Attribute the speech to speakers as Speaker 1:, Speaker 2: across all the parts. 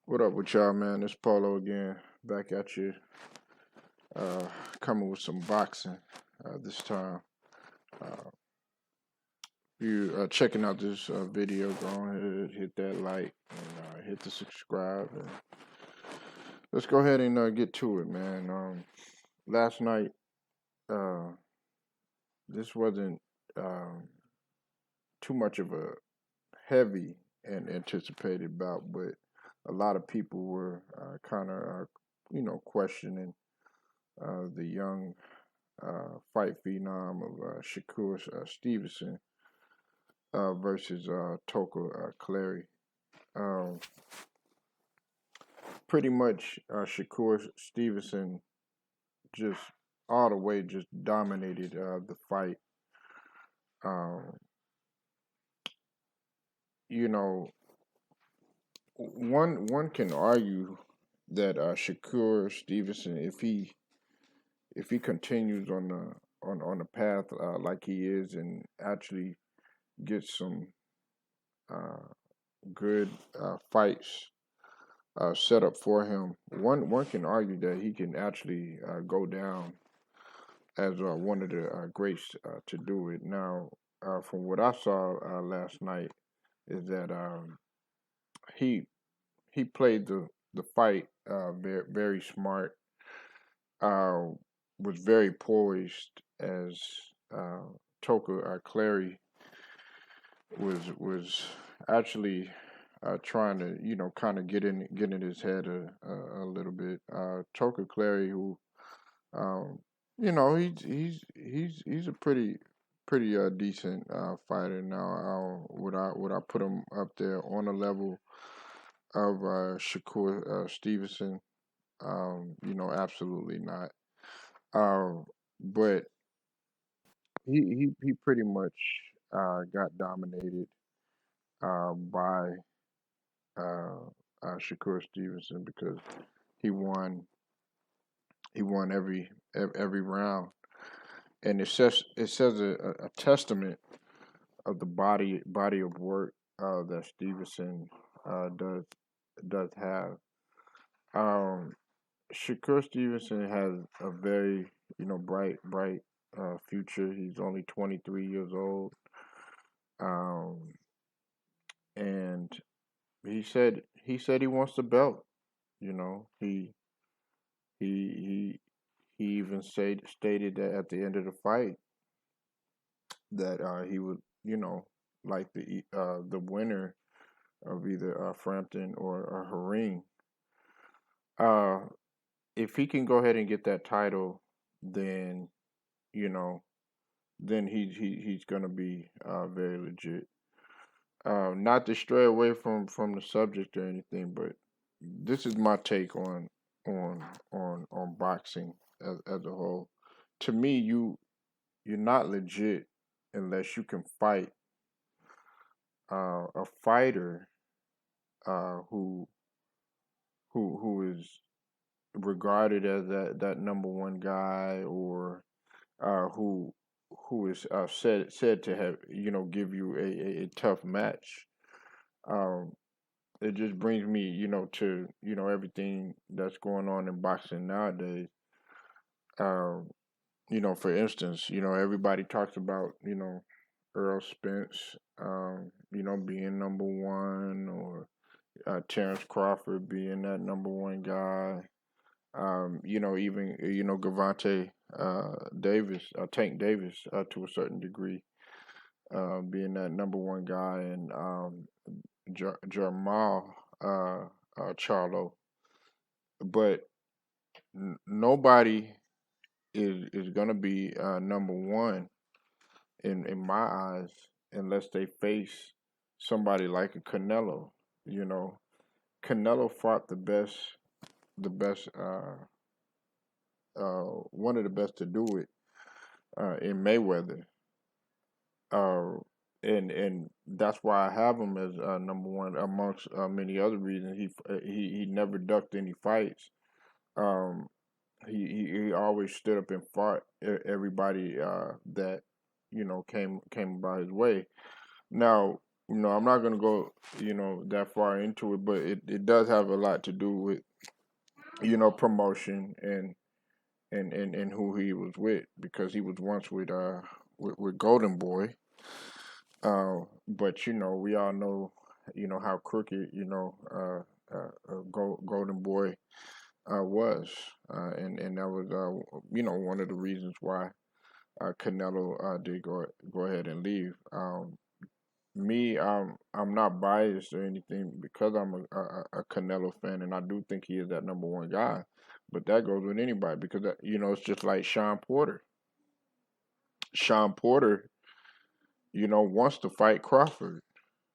Speaker 1: What up with y'all, man? It's Polo again, back at you, uh, coming with some boxing this time. Uh, if you checking out this video, go ahead, hit that like, and hit the subscribe, and let's go ahead and get to it, man. Last night, uh, this wasn't too much of a heavy and anticipated bout, but a lot of people were kind of, questioning the young fight phenom of Shakur Stevenson versus Toka Clay. Um, Pretty much, Shakur Stevenson just all the way just dominated the fight. Um, you know, one can argue that Shakur Stevenson, if he continues on the path like he is, and actually gets some uh, good fights set up for him, one can argue that he can actually go down as one of the greats to do it. Now, from what I saw last night, is that he he played the fight very smart, uh, was very poised as uh, Toka Clary was actually trying to kind of get in his head a little bit. Toka Clary, who um, he's a pretty decent fighter now. Would I put him up there on a level of Shakur Stevenson? Absolutely not. But he pretty much got dominated by uh, Shakur Stevenson because he won every round, and it says a testament of the body of work that Stevenson does have. Um, Shakur Stevenson has a very bright future. He's only 23 years old, um, and he said he wants the belt. You know, he he even stated that at the end of the fight that he would like the winner of either Frampton or Haring. Uh, if he can go ahead and get that title, then you know then he's gonna be very legit. Not to stray away from the subject or anything, but this is my take on on boxing as a whole. To me, you're not legit unless you can fight a fighter who who is regarded as that number one guy, or who is said to have give you a tough match. Um, it just brings me to everything that's going on in boxing nowadays. Um, for instance, everybody talks about Earl Spence, being number one, or Terrence Crawford being that number one guy. Even Gavante Davis, Tank Davis, to a certain degree, being that number one guy, and Jamal Charlo, but nobody is gonna be number one in my eyes unless they face somebody like a Canelo. You know, Canelo fought the best, one of the best to do it in Mayweather, uh, and that's why I have him as number one amongst many other reasons. He never ducked any fights. Um, he always stood up and fought everybody that came by his way. Now, I'm not gonna go, that far into it, but it does have a lot to do with, promotion and who he was with, because he was once with Golden Boy. But we all know, how crooked, Golden Boy was, and that was, one of the reasons why Canelo did go ahead and leave. Me, I'm not biased or anything because I'm a Canelo fan, and I do think he is that number one guy. But that goes with anybody because it's just like Sean Porter. Sean Porter, wants to fight Crawford.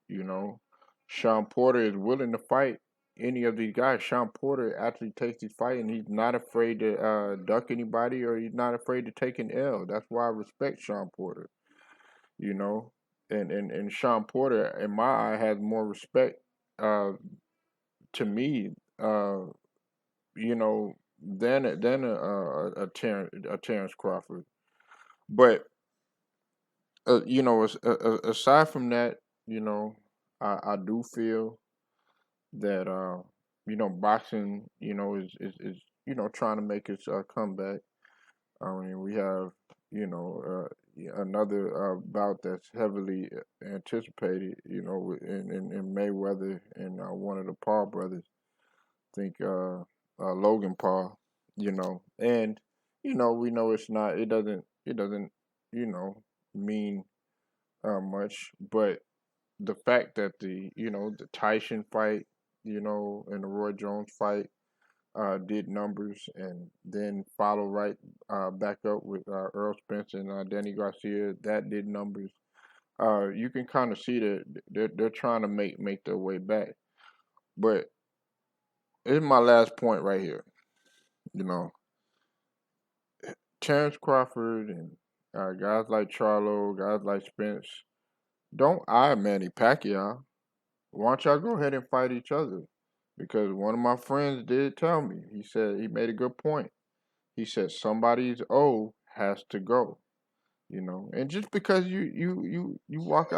Speaker 1: You know, Sean Porter is willing to fight any of these guys. Sean Porter actually takes his fight, and he's not afraid to duck anybody, or he's not afraid to take an L. That's why I respect Sean Porter. You know, and Sean Porter, in my eye, has more respect uh, to me, than a Terrence Crawford. But aside from that, you know, I do feel that boxing, is trying to make its comeback. I mean, we have another bout that's heavily anticipated. In Mayweather and one of the Paul brothers. I think Logan Paul. And we know it's not. It doesn't mean much, but the fact that the Tyson fight, and the Roy Jones fight did numbers, and then follow right back up with Earl Spence and Danny Garcia, that did numbers. You can kind of see that they're trying to make their way back. But here's my last point right here. You know, Terrence Crawford and guys like Charlo, guys like Spence, don't eye Manny Pacquiao. Why don't y'all go ahead and fight each other? Because one of my friends did tell me. He said he made a good point. He said somebody's O has to go. And just because you walk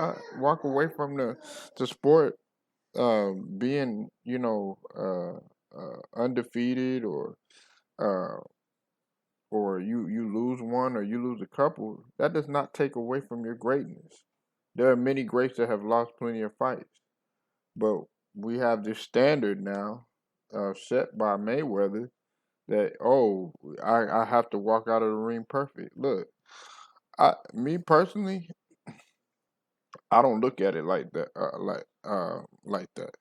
Speaker 1: away from the sport, being undefeated, uh, or you lose one or you lose a couple, that does not take away from your greatness. There are many greats that have lost plenty of fights. But we have this standard now, set by Mayweather, that, I have to walk out of the ring perfect. Look, me personally, I don't look at it like that. Like that.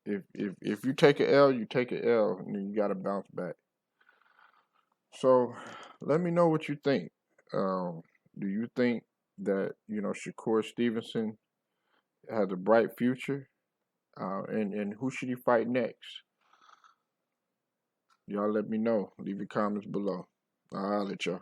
Speaker 1: If you take an L, you take an L, and then you got to bounce back. So, let me know what you think. Do you think that Shakur Stevenson has a bright future? And who should he fight next? Y'all let me know. Leave your comments below. I'll let y'all.